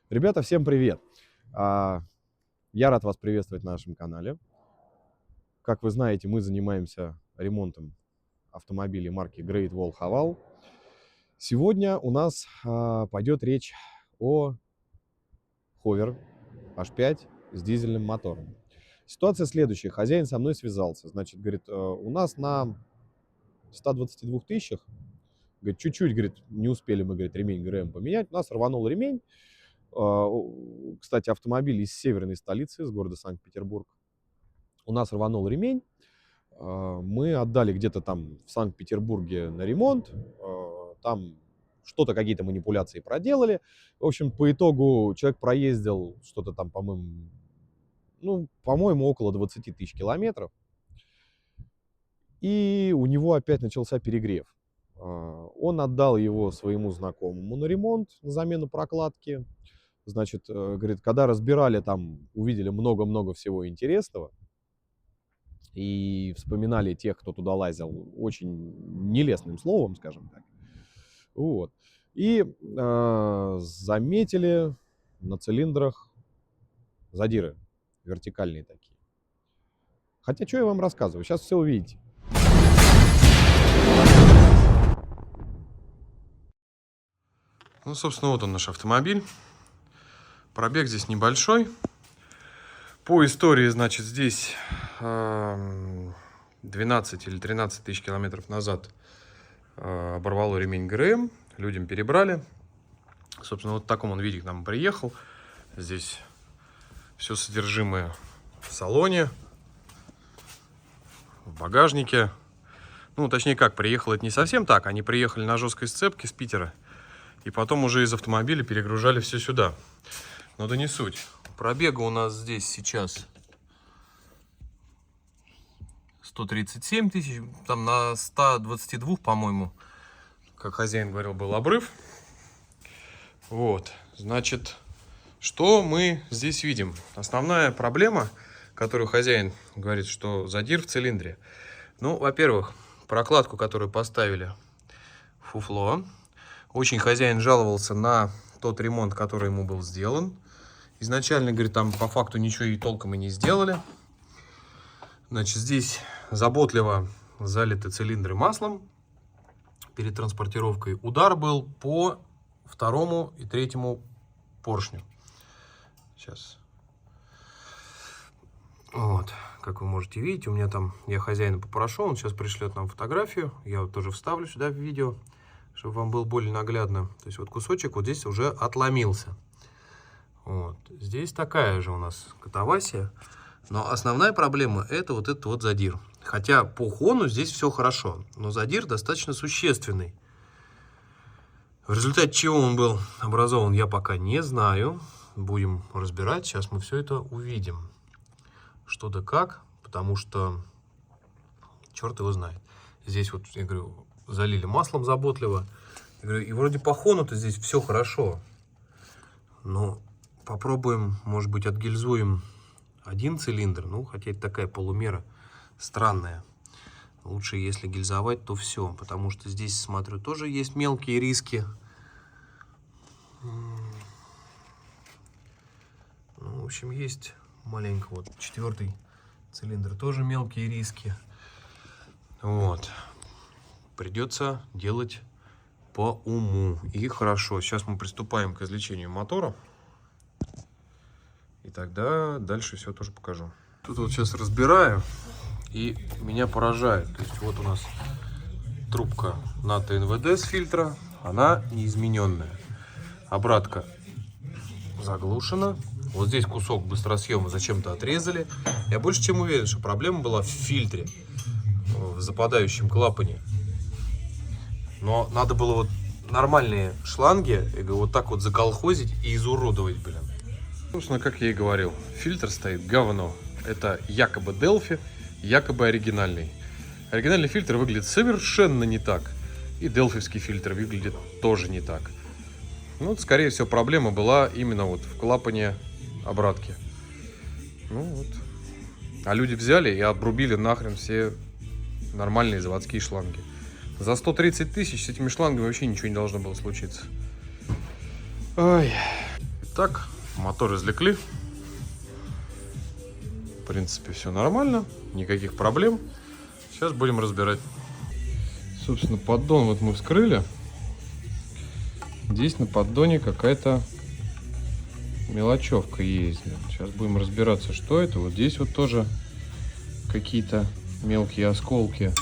Ребята, всем привет! Я рад вас приветствовать на нашем канале. Как вы знаете, мы занимаемся ремонтом автомобилей марки Great Wall Haval. Сегодня у нас пойдет речь о Hover H5 с дизельным мотором. Ситуация следующая. Хозяин со мной связался. Значит, говорит, у нас на 122 тысячах, говорит, чуть-чуть, говорит, не успели мы, говорит, ремень ГРМ поменять. У нас рванул ремень. Кстати, автомобиль из северной столицы, из города Санкт-Петербург. У нас рванул ремень. Мы отдали где-то там в Санкт-Петербурге на ремонт. Там что-то, какие-то манипуляции проделали. В общем, по итогу человек проездил что-то там, по-моему, около 20 тысяч километров. И у него опять начался перегрев. Он отдал его своему знакомому на ремонт, на замену прокладки. Значит, говорит, когда разбирали, там увидели много-много всего интересного. И вспоминали тех, кто туда лазил, очень нелестным словом, скажем так. Вот. И заметили на цилиндрах задиры вертикальные такие. Хотя, что я вам рассказываю? Сейчас все увидите. Ну, собственно, вот он наш автомобиль. Пробег здесь небольшой. По истории, значит, здесь 12 или 13 тысяч километров назад оборвало ремень ГРМ. Людям перебрали. Собственно, вот в таком он виде к нам приехал. Здесь все содержимое в салоне, в багажнике. Ну, точнее как, приехал это не совсем так. Они приехали на жесткой сцепке с Питера. И потом уже из автомобиля перегружали все сюда. Но да не суть. Пробега у нас здесь сейчас 137 тысяч. Там на 122, по-моему, как хозяин говорил, был обрыв. Вот. Значит, что мы здесь видим? Основная проблема, которую хозяин говорит, что задир в цилиндре. Ну, во-первых, прокладку, которую поставили, фуфло. Очень хозяин жаловался на тот ремонт, который ему был сделан. Изначально, говорит, там по факту ничего и толком и не сделали. Значит, здесь заботливо залиты цилиндры маслом перед транспортировкой. Удар был по второму и третьему поршню. Сейчас. Вот, как вы можете видеть, у меня там, я хозяина попрошу, он сейчас пришлет нам фотографию. Я вот тоже вставлю сюда в видео, чтобы вам было более наглядно. То есть вот кусочек вот здесь уже отломился. Вот. Здесь такая же у нас катавасия. Но основная проблема это вот этот вот задир. Хотя по хону здесь все хорошо. Но задир достаточно существенный. В результате чего он был образован, я пока не знаю. Будем разбирать. Сейчас мы все это увидим. Что да как. Потому что черт его знает. Здесь вот, я говорю, залили маслом заботливо. Я говорю, и вроде по хону-то здесь все хорошо. Но попробуем, может быть, отгильзуем один цилиндр. Ну, хотя это такая полумера странная. Лучше, если гильзовать, то все. Потому что здесь, смотрю, тоже есть мелкие риски. Ну, в общем, есть маленько. Вот четвертый цилиндр тоже мелкие риски. Вот. Придется делать по уму. И хорошо. Сейчас мы приступаем к извлечению мотора. И тогда дальше все тоже покажу. Тут вот сейчас разбираю. И меня поражает. То есть вот у нас трубка НАТО НВД с фильтра. Она неизмененная. Обратка заглушена. Вот здесь кусок быстросъема зачем-то отрезали. Я больше чем уверен, что проблема была в фильтре. В западающем клапане. Но надо было вот нормальные шланги вот так вот заколхозить и изуродовать, блин. Собственно, как я и говорил, фильтр стоит говно. Это якобы Delphi, якобы оригинальный. Оригинальный фильтр выглядит совершенно не так. И делфиевский фильтр выглядит тоже не так. Ну, скорее всего, проблема была именно вот в клапане обратки. Ну вот. А люди взяли и обрубили нахрен все нормальные заводские шланги. За 130 тысяч с этими шлангами вообще ничего не должно было случиться. Ой. Так, мотор извлекли. В принципе, все нормально, никаких проблем. Сейчас будем разбирать. Собственно, поддон вот мы вскрыли. Здесь на поддоне какая-то мелочевка есть. Сейчас будем разбираться, что это. Вот здесь вот тоже какие-то мелкие осколки.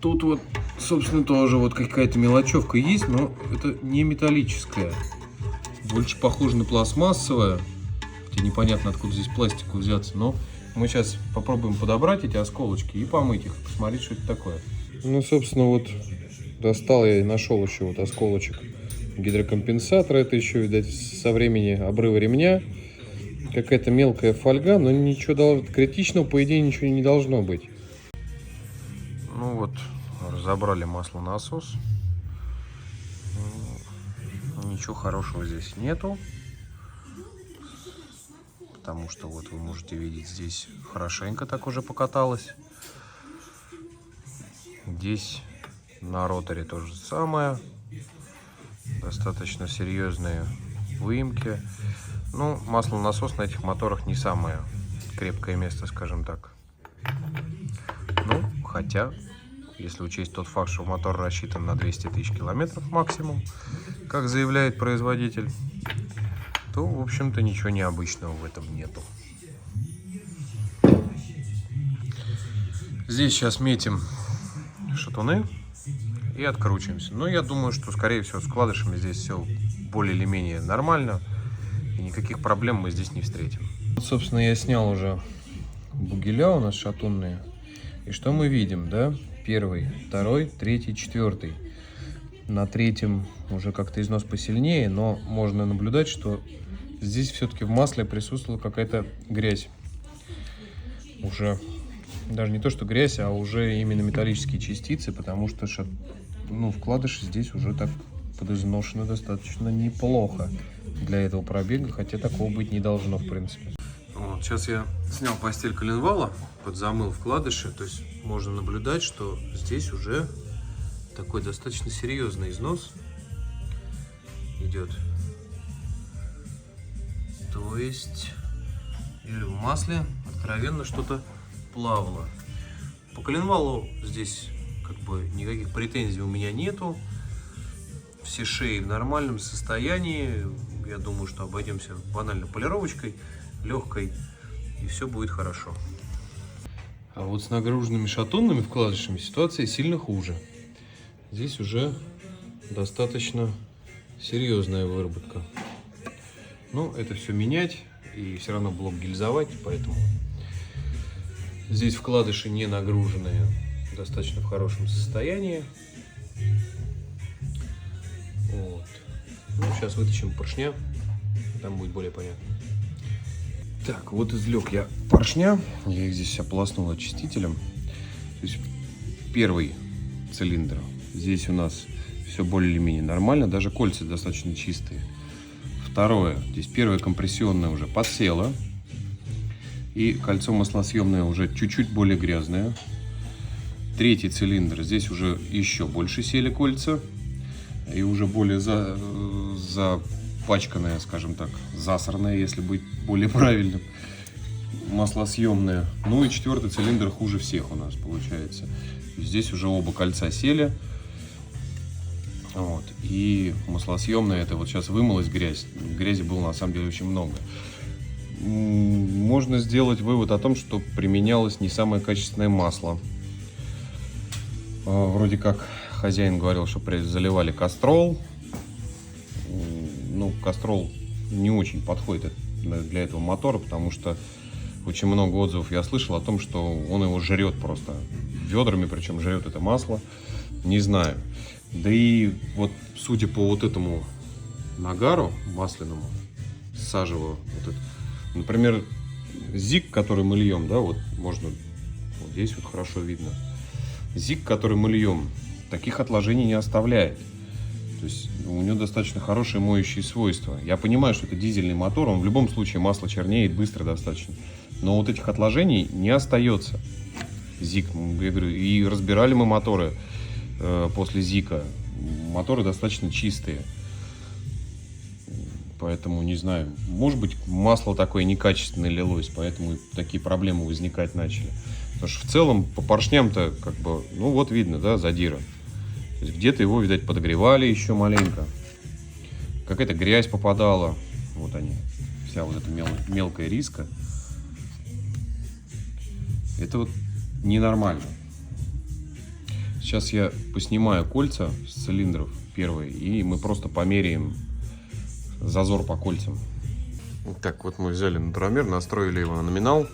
Тут вот, собственно, тоже вот какая-то мелочевка есть, но это не металлическая. Больше похоже на пластмассовая. Хотя непонятно, откуда здесь пластику взяться. Но мы сейчас попробуем подобрать эти осколочки и помыть их, посмотреть, что это такое. Ну, собственно, вот достал я и нашел еще вот осколочек гидрокомпенсатора. Это еще, видать, со времени обрыва ремня. Какая-то мелкая фольга, но ничего критичного, по идее, ничего не должно быть. Ну вот, разобрали маслонасос. Ничего хорошего здесь нету. Потому что вот вы можете видеть, здесь хорошенько так уже покаталось. Здесь на роторе то же самое. Достаточно серьезные выемки. Ну, маслонасос на этих моторах не самое крепкое место, скажем так. Ну, хотя, если учесть тот факт, что мотор рассчитан на 200 тысяч километров максимум, как заявляет производитель, то, в общем-то, ничего необычного в этом нету. Здесь сейчас метим шатуны и откручиваемся. Но я думаю, что, скорее всего, с вкладышами здесь все более или менее нормально. И никаких проблем мы здесь не встретим. Вот, собственно, я снял уже бугеля у нас шатунные. И что мы видим, да? Первый, второй, третий, четвертый. На третьем уже как-то износ посильнее, но можно наблюдать, что здесь все-таки в масле присутствовала какая-то грязь. Уже даже не то, что грязь, а уже именно металлические частицы, потому что вкладыши здесь уже так подизношены достаточно неплохо для этого пробега, хотя такого быть не должно, в принципе. Вот, сейчас я снял постель коленвала, подзамыл вкладыши, то есть можно наблюдать, что здесь уже такой достаточно серьезный износ идет. То есть, в масле откровенно что-то плавало. По коленвалу здесь как бы никаких претензий у меня нету. Все шеи в нормальном состоянии. Я думаю, что обойдемся банально полировочкой, легкой, и все будет хорошо. А вот с нагруженными шатунными вкладышами ситуация сильно хуже. Здесь уже достаточно серьезная выработка. Но это все менять и все равно блок гильзовать, поэтому здесь вкладыши не нагруженные, достаточно в хорошем состоянии. Вот. Ну, сейчас вытащим поршня, там будет более понятно. Так, вот извлек я поршня, я их здесь ополоснул очистителем. То есть первый цилиндр, здесь у нас все более или менее нормально, даже кольца достаточно чистые. Второе, здесь первое компрессионное уже подсело, и кольцо маслосъемное уже чуть-чуть более грязное. Третий цилиндр, здесь уже еще больше сели кольца, и уже более запачканное, скажем так, засранное, если быть более правильным, маслосъемное. Ну и четвертый цилиндр хуже всех у нас получается. Здесь уже оба кольца сели. Вот. И маслосъемное, это вот сейчас вымылась грязь. Грязи было на самом деле очень много. Можно сделать вывод о том, что применялось не самое качественное масло. Вроде как хозяин говорил, что заливали кастрол. Ну, кастрол не очень подходит для этого мотора, потому что очень много отзывов я слышал о том, что он его жрет просто ведрами, причем жрет это масло. Не знаю. Да и вот судя по вот этому нагару масляному, сажевому, вот это, например, ЗИК, который мы льем, да, вот можно, вот здесь вот хорошо видно. ЗИК, который мы льем, таких отложений не оставляет. То есть у него достаточно хорошие моющие свойства. Я понимаю, что это дизельный мотор, он в любом случае масло чернеет быстро достаточно. Но вот этих отложений не остается. ЗИК, я говорю, и разбирали мы моторы после ЗИКа. Моторы достаточно чистые. поэтому не знаю. Может быть, масло такое некачественное лилось, поэтому такие проблемы возникать начали. Потому что в целом по поршням-то как бы, ну вот видно, да, задира. То есть где-то его, видать, подогревали еще маленько. Какая-то грязь попадала. Вот они. Вся вот эта мелкая риска. Это вот ненормально. Сейчас я поснимаю кольца с цилиндров первые, и мы просто померяем зазор по кольцам. Так, вот мы взяли натуромер, настроили его на номинал.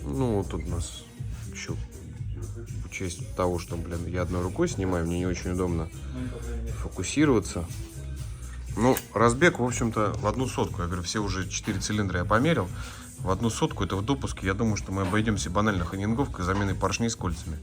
Ну, вот тут у нас еще в честь того, что, блин, я одной рукой снимаю, мне не очень удобно фокусироваться. Ну, разбег, в общем-то, в 1/100. Я говорю, все уже 4 цилиндра я померил. В 1/100 это в допуске. Я думаю, что мы обойдемся банально хонинговкой, заменой поршней с кольцами,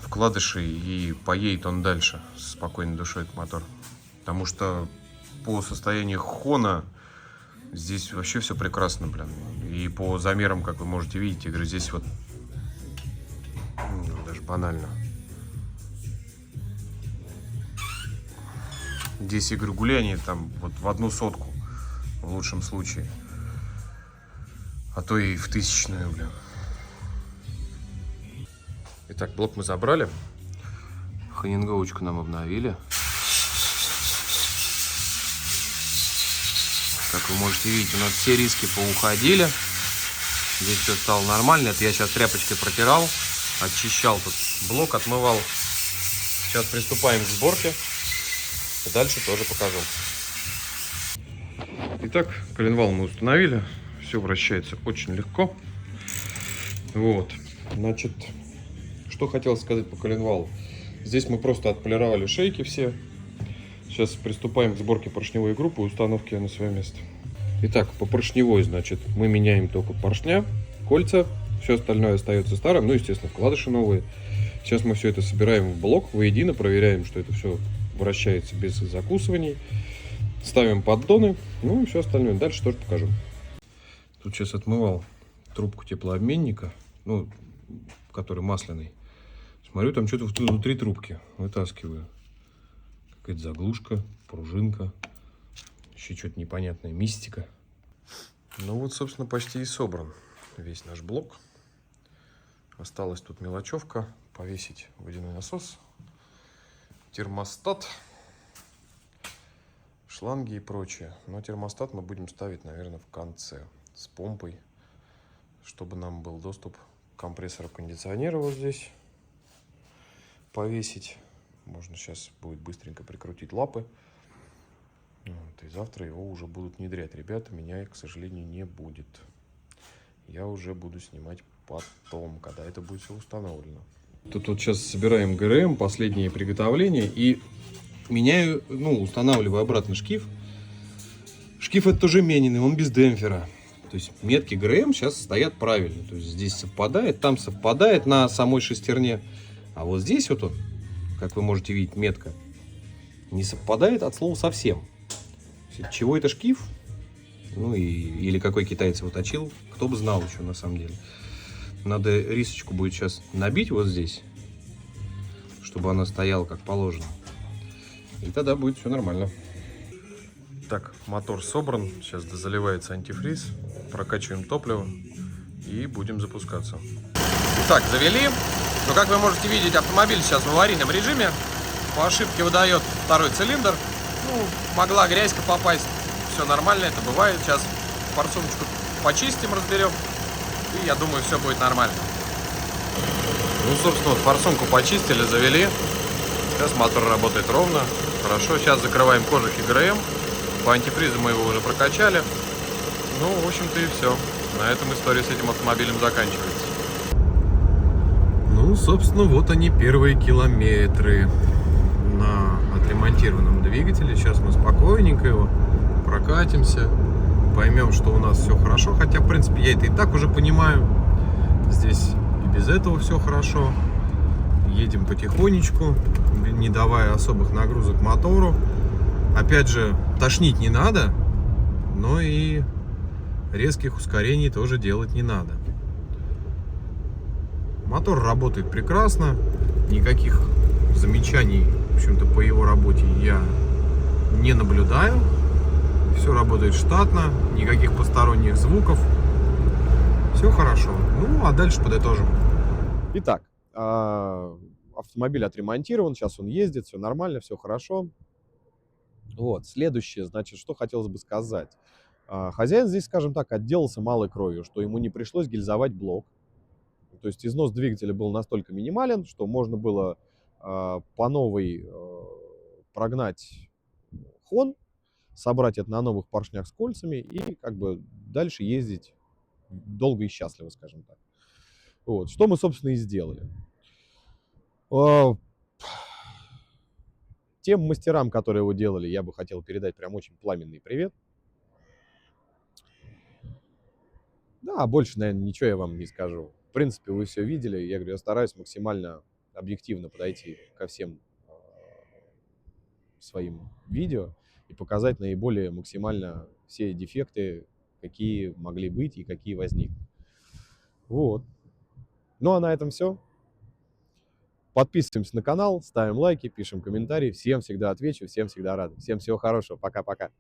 вкладышей, и поедет он дальше с спокойной душой этот мотор. Потому что по состоянию хона здесь вообще все прекрасно, блин. И по замерам, как вы можете видеть, я говорю, здесь вот даже банально. Здесь, я говорю, гуляние там вот в 1/100 в лучшем случае. А то и в 1000-ную, блин. Итак, блок мы забрали. Хонинговочку нам обновили. Как вы можете видеть, у нас все риски поуходили. Здесь все стало нормально. Это я сейчас тряпочкой протирал, очищал тут блок, отмывал. Сейчас приступаем к сборке. И дальше тоже покажу. Итак, коленвал мы установили. Все вращается очень легко. Вот. Значит, что хотел сказать по коленвалу. Здесь мы просто отполировали шейки все. Сейчас приступаем к сборке поршневой группы и установке на свое место. Итак, по поршневой, значит, мы меняем только поршня, кольца. Все остальное остается старым. Ну, естественно, вкладыши новые. Сейчас мы все это собираем в блок воедино, проверяем, что это все вращается без закусываний. Ставим поддоны, ну и все остальное. Дальше тоже покажу. Тут сейчас отмывал трубку теплообменника, ну, который масляный. Смотрю, там что-то внутри трубки. Вытаскиваю. Какая-то заглушка, пружинка. Еще что-то непонятное, мистика. Ну вот, собственно, почти и собран весь наш блок. Осталась тут мелочевка. Повесить водяной насос, термостат, шланги и прочее. Но термостат мы будем ставить, наверное, в конце с помпой, чтобы нам был доступ к компрессору кондиционера вот здесь. Повесить. Можно сейчас будет быстренько прикрутить лапы. Вот, и завтра его уже будут внедрять. Ребята, меня, к сожалению, не будет. Я уже буду снимать потом, когда это будет все установлено. Тут вот сейчас собираем ГРМ, последнее приготовление, и меняю, ну, устанавливаю обратно шкив. Шкив это тоже мененный, он без демпфера. То есть метки ГРМ сейчас стоят правильно. То есть здесь совпадает, там совпадает на самой шестерне. А вот здесь вот, как вы можете видеть, метка не совпадает от слова совсем. Чего это шкив? Ну или какой китаец его точил, кто бы знал еще на самом деле. Надо рисочку будет сейчас набить вот здесь, чтобы она стояла как положено. И тогда будет все нормально. Так, мотор собран. Сейчас дозаливается антифриз. Прокачиваем топливо и будем запускаться. Итак, завели. Но, как вы можете видеть, автомобиль сейчас в аварийном режиме. По ошибке выдает второй цилиндр. Ну, могла грязька попасть. Все нормально, это бывает. Сейчас форсуночку почистим, разберем. И я думаю, все будет нормально. Ну, собственно, вот форсунку почистили, завели. Сейчас мотор работает ровно. Хорошо, сейчас закрываем кожух и ГРМ. По антифризу мы его уже прокачали. Ну, в общем-то, и все. На этом история с этим автомобилем заканчивается. Ну, собственно, вот они, первые километры на отремонтированном двигателе. Сейчас мы спокойненько его прокатимся. Поймем, что у нас все хорошо. Хотя, в принципе, я это и так уже понимаю. Здесь и без этого все хорошо. Едем потихонечку, не давая особых нагрузок мотору. Опять же, тошнить не надо, но и резких ускорений тоже делать не надо. Мотор работает прекрасно, никаких замечаний, в общем-то, по его работе я не наблюдаю. Все работает штатно, никаких посторонних звуков. Все хорошо. Ну, а дальше подытожим. Итак, автомобиль отремонтирован, сейчас он ездит, все нормально, все хорошо. Вот, следующее, значит, что хотелось бы сказать. Хозяин здесь, скажем так, отделался малой кровью, что ему не пришлось гильзовать блок. То есть износ двигателя был настолько минимален, что можно было по новой прогнать хон, собрать это на новых поршнях с кольцами и как бы дальше ездить долго и счастливо, скажем так. Вот, что мы, собственно, и сделали. Тем мастерам, которые его делали, я бы хотел передать прям очень пламенный привет. Да, больше, наверное, ничего я вам не скажу. В принципе, вы все видели. Я говорю, я стараюсь максимально объективно подойти ко всем своим видео и показать наиболее максимально все дефекты, какие могли быть и какие возникнут. Вот. Ну а на этом все. Подписываемся на канал, ставим лайки, пишем комментарии. Всем всегда отвечу, всем всегда рад. Всем всего хорошего. Пока-пока.